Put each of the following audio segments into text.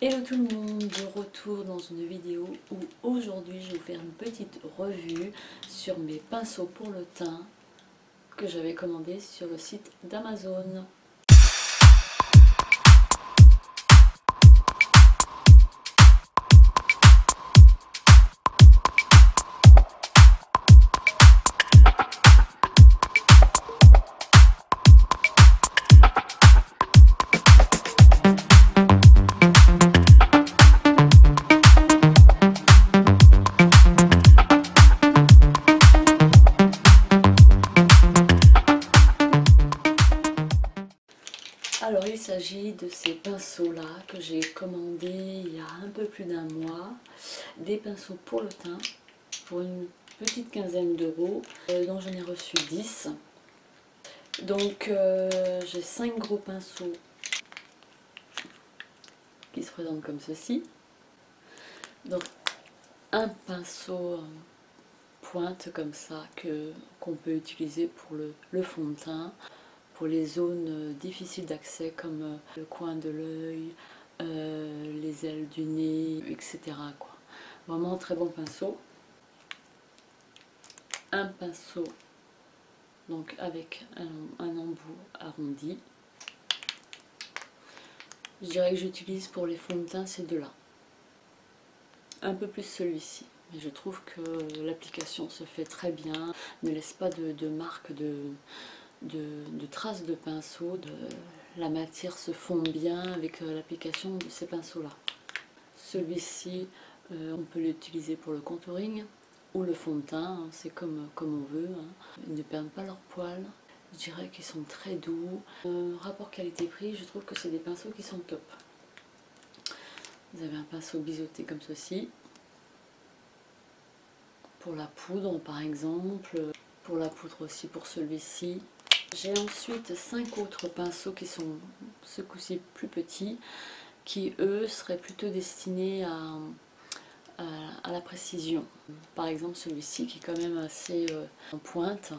Hello tout le monde, de retour dans une vidéo où aujourd'hui je vais vous faire une petite revue sur mes pinceaux pour le teint que j'avais commandé sur le site d'Amazon. Alors il s'agit de ces pinceaux là que j'ai commandés il y a un peu plus d'un mois, des pinceaux pour le teint pour une petite quinzaine d'euros, dont j'en ai reçu 10. Donc j'ai 5 gros pinceaux qui se présentent comme ceci. Donc un pinceau pointe comme ça qu'on peut utiliser pour le fond de teint, pour les zones difficiles d'accès comme le coin de l'œil, les ailes du nez, etc. quoi. Vraiment un très bon pinceau. Un pinceau donc avec un embout arrondi. Je dirais que j'utilise pour les fonds de teint ces deux-là. Un peu plus celui-ci. Mais je trouve que l'application se fait très bien, ne laisse pas de marque de traces de pinceau, la matière se fond bien avec l'application de ces pinceaux là. Celui-ci on peut l'utiliser pour le contouring ou le fond de teint, hein, c'est comme on veut, hein. Ils ne perdent pas leur poil, je dirais qu'ils sont très doux. Rapport qualité-prix, je trouve que c'est des pinceaux qui sont top. Vous avez un pinceau biseauté comme ceci, pour la poudre par exemple, pour la poudre aussi pour celui-ci. J'ai ensuite 5 autres pinceaux qui sont ce coup-ci plus petits, qui eux seraient plutôt destinés à la précision. Par exemple celui-ci qui est quand même assez en pointe,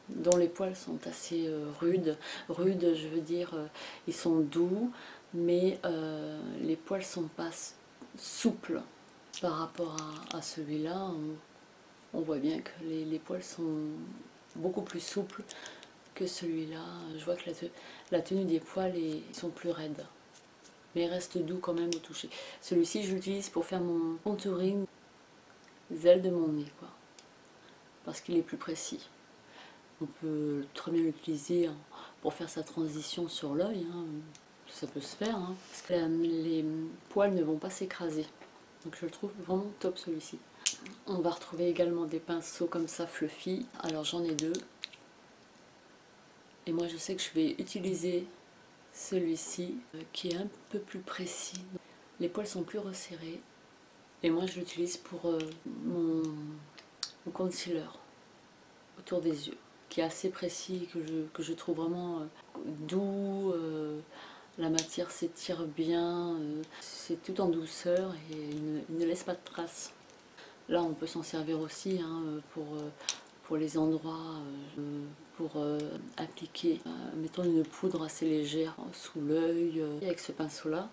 dont les poils sont assez rudes. Rudes, je veux dire, ils sont doux, mais les poils sont pas souples. Par rapport à celui-là, on voit bien que les poils sont beaucoup plus souples que celui-là. Je vois que la tenue des poils sont plus raides, mais il reste doux quand même au toucher. Celui-ci je l'utilise pour faire mon contouring des ailes de mon nez, quoi, parce qu'il est plus précis. On peut très bien l'utiliser pour faire sa transition sur l'œil, hein. Ça peut se faire, hein, parce que les poils ne vont pas s'écraser. Donc je le trouve vraiment top celui-ci. On va retrouver également des pinceaux comme ça fluffy. Alors j'en ai deux. Et moi je sais que je vais utiliser celui-ci qui est un peu plus précis. Les poils sont plus resserrés. Et moi je l'utilise pour mon concealer autour des yeux, qui est assez précis, que je trouve vraiment doux. La matière s'étire bien, c'est tout en douceur et il ne laisse pas de traces. Là on peut s'en servir aussi, hein, pour les endroits, pour appliquer, mettons une poudre assez légère sous l'œil, avec ce pinceau là,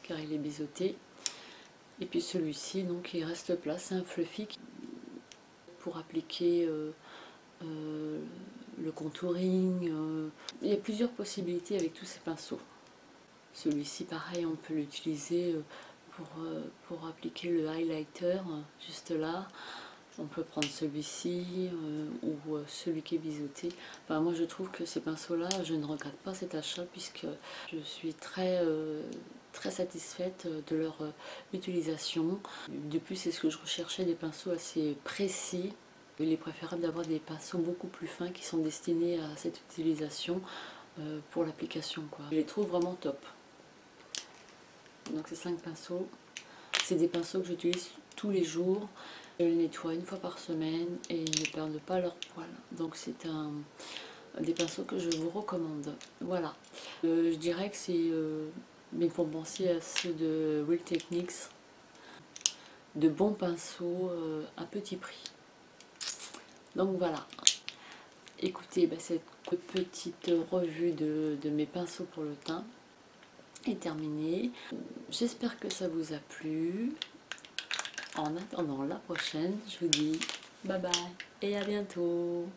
car il est biseauté. Et puis celui-ci, donc il reste plat, c'est un fluffy pour appliquer le contouring. Il y a plusieurs possibilités avec tous ces pinceaux. Celui-ci pareil, on peut l'utiliser pour appliquer le highlighter juste là. On peut prendre celui-ci ou celui qui est biseauté. Enfin, moi je trouve que ces pinceaux là, je ne regrette pas cet achat puisque je suis très satisfaite de leur utilisation. De plus, c'est ce que je recherchais, des pinceaux assez précis. Il est préférable d'avoir des pinceaux beaucoup plus fins qui sont destinés à cette utilisation pour l'application, quoi. Je les trouve vraiment top. Donc ces 5 pinceaux, c'est des pinceaux que j'utilise tous les jours. Je les nettoie une fois par semaine et ils ne perdent pas leur poil. Donc c'est des pinceaux que je vous recommande. Voilà. Je dirais que c'est, mais pour penser à ceux de Real Techniques, de bons pinceaux à petit prix. Donc voilà. Écoutez, cette petite revue de mes pinceaux pour le teint. est terminé. J'espère que ça vous a plu. En attendant la prochaine, je vous dis bye bye et à bientôt.